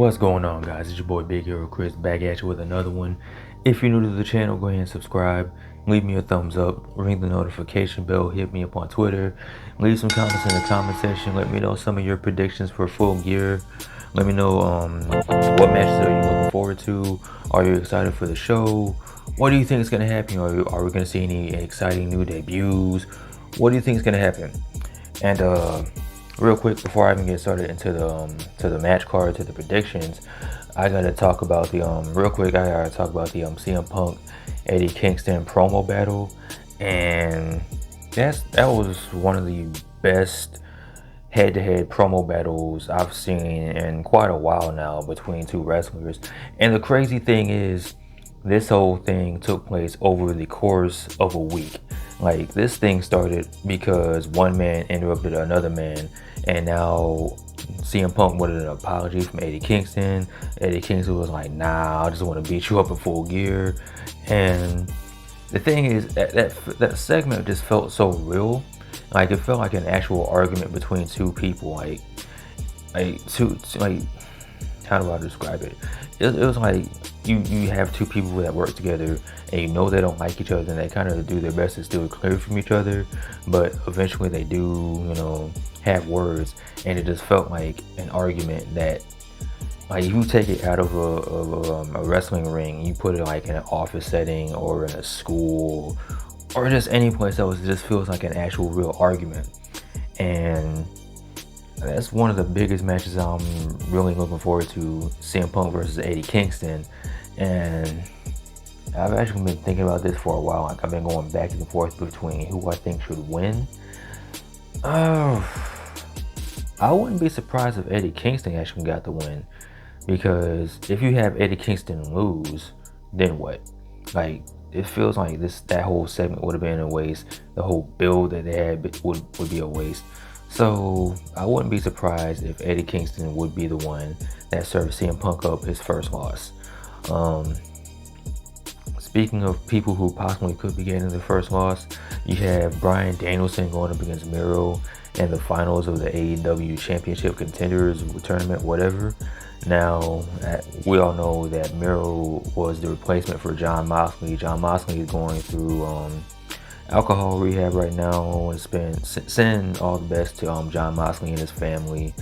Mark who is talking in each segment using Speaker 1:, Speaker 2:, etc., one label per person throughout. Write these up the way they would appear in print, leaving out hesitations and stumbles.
Speaker 1: What's going on, guys? It's your boy Big Hero Chris back at you with another one. If you're new to the channel, go ahead and subscribe. Leave me a thumbs up, ring the notification bell, hit me up on Twitter, leave some comments in the comment section. Let me know some of your predictions for Full Gear. Let me know what matches are you looking forward to. Are you excited for the show? What do you think is going to happen? Are we going to see any exciting new debuts? What do you think is going to happen? And real quick, before I even get started into the match card, to the predictions, I gotta talk about the CM Punk Eddie Kingston promo battle, and that was one of the best head-to-head promo battles I've seen in quite a while now between two wrestlers. And the crazy thing is, this whole thing took place over the course of a week. Like, this thing started because one man interrupted another man, and now CM Punk wanted an apology from Eddie Kingston. Eddie Kingston was like, nah, I just want to beat you up in Full Gear. And the thing is, that segment just felt so real. Like, it felt like an actual argument between two people. Like how do I describe it? It was like you have two people that work together, and you know they don't like each other, and they kind of do their best to steer clear from each other, but eventually they do, have words, and it just felt like an argument that, like, if you take it out of a wrestling ring, you put it like in an office setting or in a school or just any place else, it just feels like an actual real argument. And that's one of the biggest matches I'm really looking forward to, CM Punk versus Eddie Kingston. And I've actually been thinking about this for a while. Like, I've been going back and forth between who I think should win. I wouldn't be surprised if Eddie Kingston actually got the win, because if you have Eddie Kingston lose, then what? Like, it feels like that whole segment would have been a waste. The whole build that they had would be a waste. So I wouldn't be surprised if Eddie Kingston would be the one that served CM Punk up his first loss. Speaking of people who possibly could be getting the first loss, you have Bryan Danielson going up against Miro in the finals of the AEW Championship Contenders Tournament, whatever. Now, we all know that Miro was the replacement for Jon Moxley. Jon Moxley is going through alcohol rehab right now. Send all the best to Jon Moxley and his family.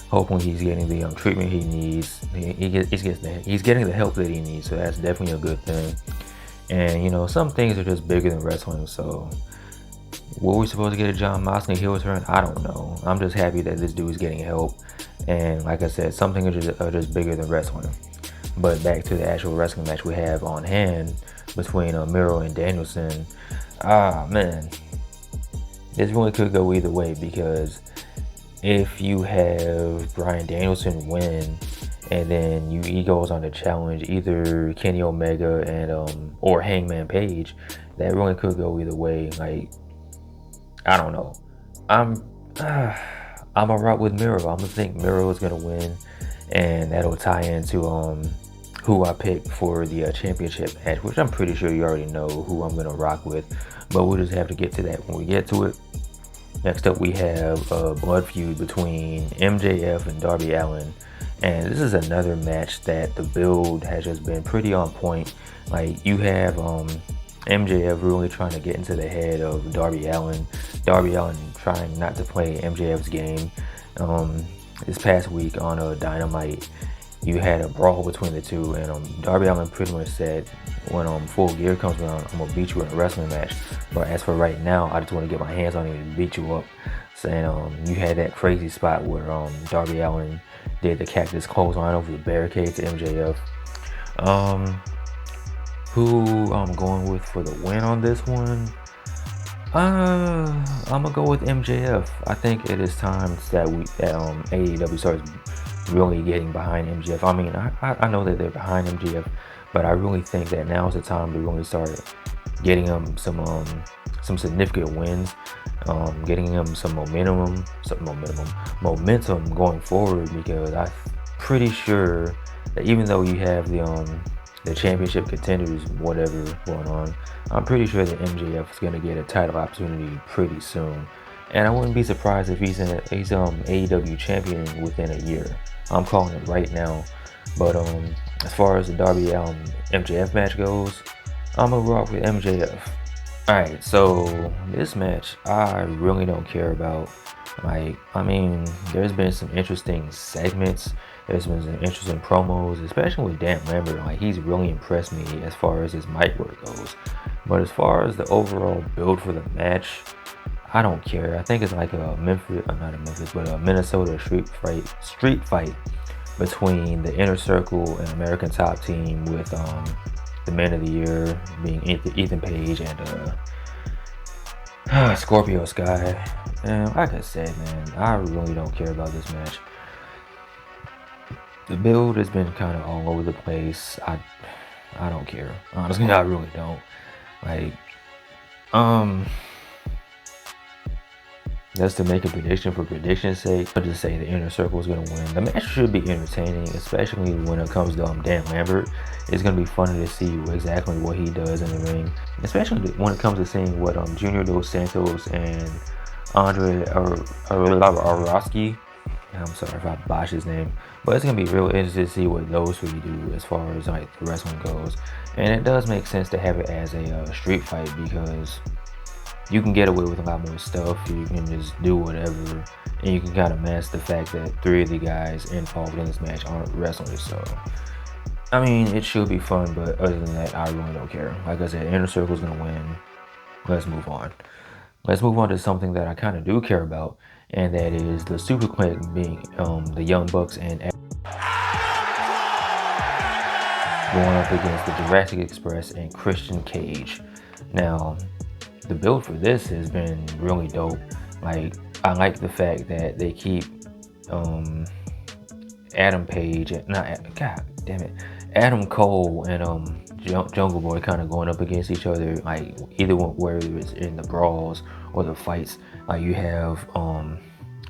Speaker 1: Hoping he's getting the treatment he needs. He's getting the help that he needs, so that's definitely a good thing. And some things are just bigger than wrestling. So, were we supposed to get a Jon Moxley heel turn? I don't know. I'm just happy that this dude is getting help. And like I said, some things are just bigger than wrestling. But back to the actual wrestling match we have on hand between Miro and Danielson. Man, this really could go either way, because if you have Bryan Danielson win and then he goes on to challenge either Kenny Omega and or Hangman Page, that really could go either way. Like, I don't know. I'm a rock with Miro. I'm gonna think Miro is gonna win, and that'll tie into who I picked for the championship match, which I'm pretty sure you already know who I'm gonna rock with, but we'll just have to get to that when we get to it. Next up, we have a blood feud between MJF and Darby Allin, and this is another match that the build has just been pretty on point. Like, you have MJF really trying to get into the head of Darby Allin. Darby Allin trying not to play MJF's game. This past week on Dynamite, you had a brawl between the two, and Darby Allin pretty much said, when Full Gear comes around, I'm gonna beat you in a wrestling match, but as for right now, I just want to get my hands on you and beat you up. Saying you had that crazy spot where Darby Allin did the cactus clothesline over the barricade to MJF. Who I'm going with for the win on this one? I'm gonna go with MJF. I think it is time that AEW starts really getting behind MJF. I mean, I know that they're behind MJF, but I really think that now is the time to really start getting him some significant wins, getting him some momentum going forward, because I'm pretty sure that even though you have the championship contenders, whatever going on, I'm pretty sure that MJF is going to get a title opportunity pretty soon. And I wouldn't be surprised if he's AEW champion within a year. I'm calling it right now. But as far as the Darby Allin MJF match goes, I'm gonna rock with MJF. Alright, so this match I really don't care about. Like, I mean, there's been some interesting segments, there's been some interesting promos, especially with Dan Lambert. Like, he's really impressed me as far as his mic work goes. But as far as the overall build for the match, I don't care. I think it's like a Minnesota street fight between the Inner Circle and American Top Team with the Man of the Year being Ethan Page and Scorpio Sky. And like I said, man, I really don't care about this match. The build has been kind of all over the place. I don't care. Honestly, I really don't. Like, just to make a prediction for prediction's sake, I'll just say the Inner Circle is going to win. The match should be entertaining, especially when it comes to Dan Lambert. It's going to be funny to see exactly what he does in the ring, especially when it comes to seeing what Junior Dos Santos and Andre Arlovski, I'm sorry if I botched his name, but it's going to be real interesting to see what those three do as far as like the wrestling goes. And it does make sense to have it as a street fight because you can get away with a lot more stuff. You can just do whatever, and you can kind of mask the fact that three of the guys involved in this match aren't wrestlers. So, I mean, it should be fun, but other than that, I really don't care. Like I said, Inner Circle's gonna win. Let's move on. Let's move on to something that I kind of do care about, and that is the Superkliq being the Young Bucks and going up against the Jurassic Express and Christian Cage. Now, the build for this has been really dope. Like, I like the fact that they keep Adam Cole and Jungle Boy kind of going up against each other, like either one, whether it's in the brawls or the fights. Like, you have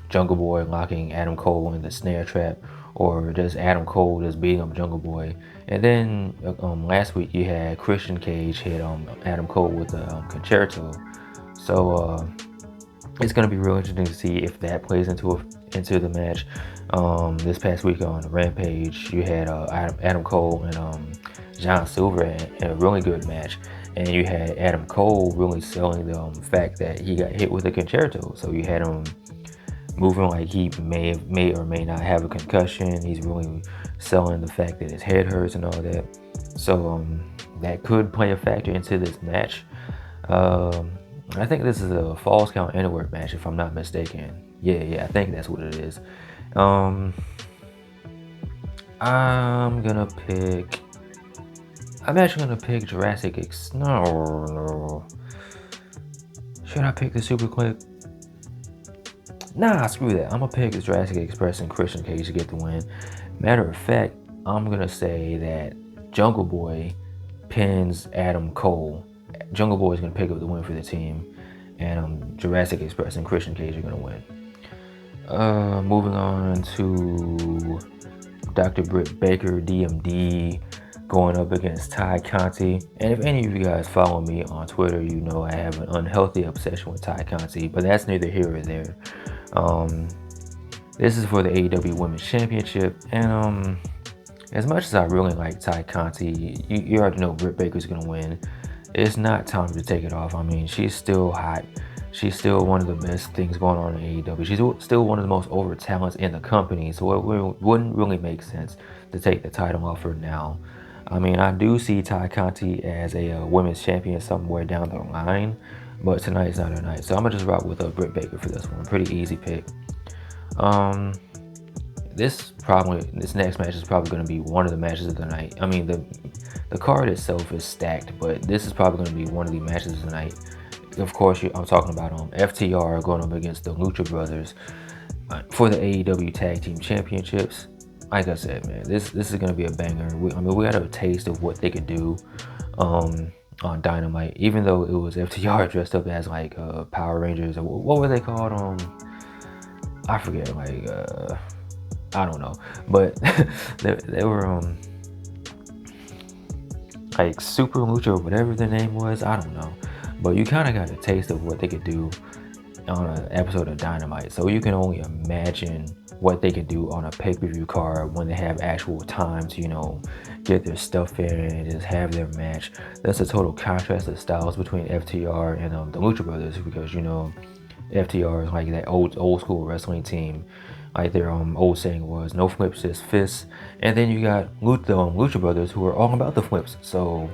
Speaker 1: Jungle Boy locking Adam Cole in the snare trap, or just Adam Cole just beating up Jungle Boy. And then last week you had Christian Cage hit Adam Cole with the concerto. So it's gonna be real interesting to see if that plays into the match. This past week on Rampage, you had Adam Cole and John Silver in a really good match, and you had Adam Cole really selling the fact that he got hit with a concerto. So you had him moving like he may or may not have a concussion. He's really selling the fact that his head hurts and all that. So that could play a factor into this match. I think this is a Falls Count Anywhere match, if I'm not mistaken. Yeah, I think that's what it is. I'm actually gonna pick Jurassic No. Should I pick the Superkliq? Nah, screw that. I'm gonna pick the Jurassic Express and Christian Cage to get the win. Matter of fact, I'm gonna say that Jungle Boy pins Adam Cole. Jungle Boy is gonna pick up the win for the team, and Jurassic Express and Christian Cage are gonna win. Moving on to Dr. Britt Baker, DMD, going up against Ty Conti. And if any of you guys follow me on Twitter, you know I have an unhealthy obsession with Ty Conti, but that's neither here or there. This is for the AEW Women's Championship, and as much as I really like Ty Conti, you already know Britt Baker's gonna win. It's not time to take it off. I mean, she's still hot. She's still one of the best things going on in AEW. She's still one of the most over talents in the company, so it wouldn't really make sense to take the title off her now. I mean, I do see Ty Conti as a women's champion somewhere down the line, but tonight's not her night. So I'm gonna just rock with Britt Baker for this one. Pretty easy pick. This next match is probably going to be one of the matches of the night. I mean, the card itself is stacked, but this is probably going to be one of the matches of the night. Of course, I'm talking about FTR going up against the Lucha Brothers for the AEW Tag Team Championships. Like I said, man, this is going to be a banger. We got a taste of what they could do on Dynamite, even though it was FTR dressed up as like Power Rangers, or what were they called? I forget, like I don't know, but they were like Super Lucha or whatever their name was. I don't know, but you kind of got a taste of what they could do on an episode of Dynamite. So you can only imagine what they could do on a pay-per-view card when they have actual time to, get their stuff in and just have their match. That's a total contrast of styles between FTR and the Lucha Brothers, because FTR is like that old school wrestling team. Like their old saying was, no flips, just fists. And then you got Lucha Brothers, who are all about the flips. So,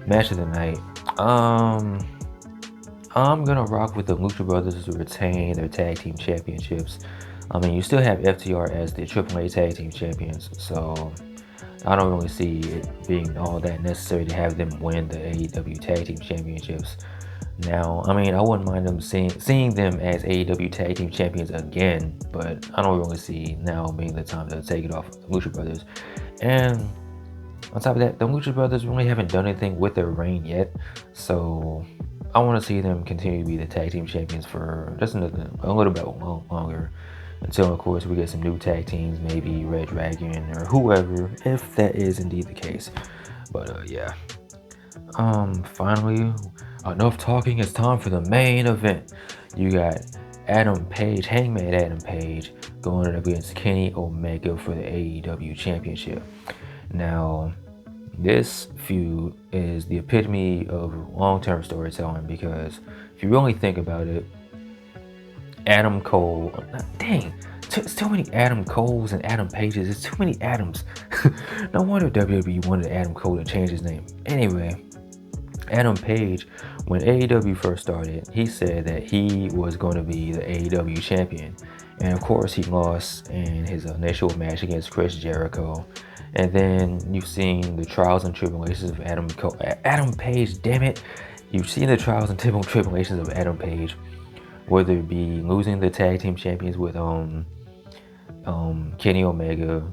Speaker 1: match of the night. I'm gonna rock with the Lucha Brothers to retain their tag team championships. I mean, you still have FTR as the AAA tag team champions, so I don't really see it being all that necessary to have them win the AEW tag team championships. Now, I mean, I wouldn't mind them seeing them as AEW tag team champions again, but I don't really see now being the time to take it off of the Lucha Brothers. And on top of that, the Lucha Brothers really haven't done anything with their reign yet, so I want to see them continue to be the tag team champions for just a little bit longer, until of course we get some new tag teams, maybe Red Dragon or whoever, if that is indeed the case. But yeah, finally, enough talking. It's time for the main event. You got Hangman Adam Page, going up against Kenny Omega for the AEW Championship. Now, this feud is the epitome of long-term storytelling, because if you really think about it, Adam Cole, dang, it's too many Adam Coles and Adam Pages. It's too many Adams. No wonder WWE wanted Adam Cole to change his name. Anyway, Adam Page, when AEW first started, he said that he was going to be the AEW champion. And of course, he lost in his initial match against Chris Jericho. And then you've seen the trials and tribulations of Adam Page, damn it. You've seen the trials and tribulations of Adam Page, whether it be losing the tag team champions with Kenny Omega,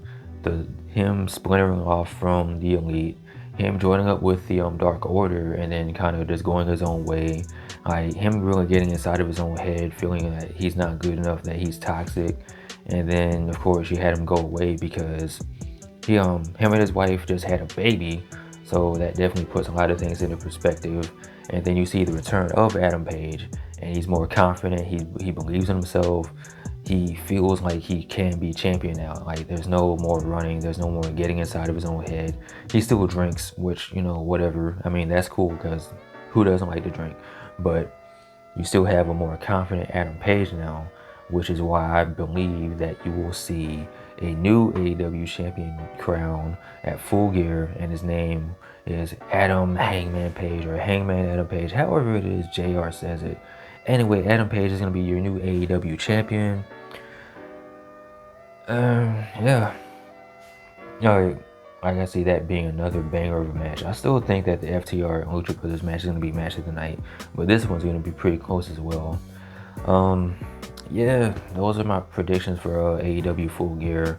Speaker 1: him splintering off from the Elite, him joining up with the Dark Order, and then kind of just going his own way. Like him really getting inside of his own head, feeling that he's not good enough, that he's toxic. And then of course you had him go away because him and his wife just had a baby, so that definitely puts a lot of things into perspective. And then you see the return of Adam Page, and he's more confident, he believes in himself, he feels like he can be champion now. Like there's no more running, there's no more getting inside of his own head. He still drinks, which, whatever, I mean, that's cool, because who doesn't like to drink? But you still have a more confident Adam Page now, which is why I believe that you will see a new AEW champion crown at Full Gear, and his name is Adam Hangman Page, or Hangman Adam Page, however it is JR says it. Anyway, Adam Page is going to be your new AEW champion. Yeah. Like I see that being another banger of a match. I still think that the FTR and Lucha Brothers match is going to be match of the night, but this one's going to be pretty close as well. Yeah, those are my predictions for AEW Full Gear.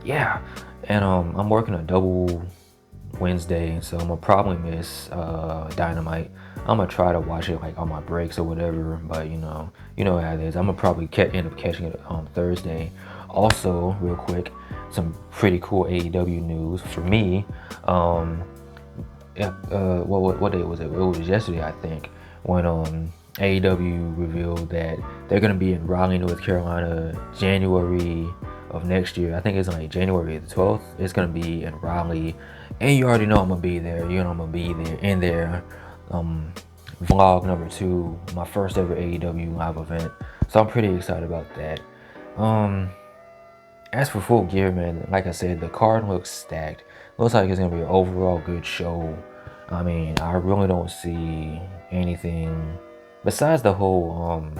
Speaker 1: Yeah, and I'm working a double Wednesday, so I'm gonna probably miss Dynamite. I'm gonna try to watch it like on my breaks or whatever, but you know how it is. I'm gonna probably end up catching it on Thursday. Also, real quick, some pretty cool AEW news for me. What day was it? It was yesterday, I think, when AEW revealed that they're gonna be in Raleigh, North Carolina, January of next year. I think it's like January the 12th. It's gonna be in Raleigh, and you already know I'm gonna be there. I'm gonna be there in there. Vlog number 2, my first ever AEW live event. So I'm pretty excited about that. As for Full Gear, man, like I said, the card looks stacked. Looks like it's gonna be an overall good show. I mean, I really don't see anything besides the whole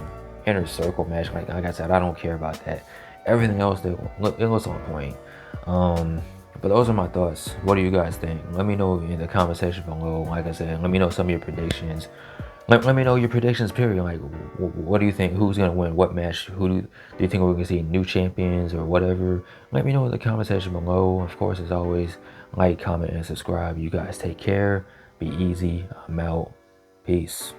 Speaker 1: inner circle match. Like I said, I don't care about that. Everything else, it looks on point. But those are my thoughts. What do you guys think? Let me know in the comment section below. Like I said, let me know some of your predictions. Let me know your predictions, period. Like, what do you think? Who's going to win what match? Who do you think we're going to see new champions or whatever? Let me know in the comment section below. Of course, as always, like, comment, and subscribe. You guys take care. Be easy. I'm out. Peace.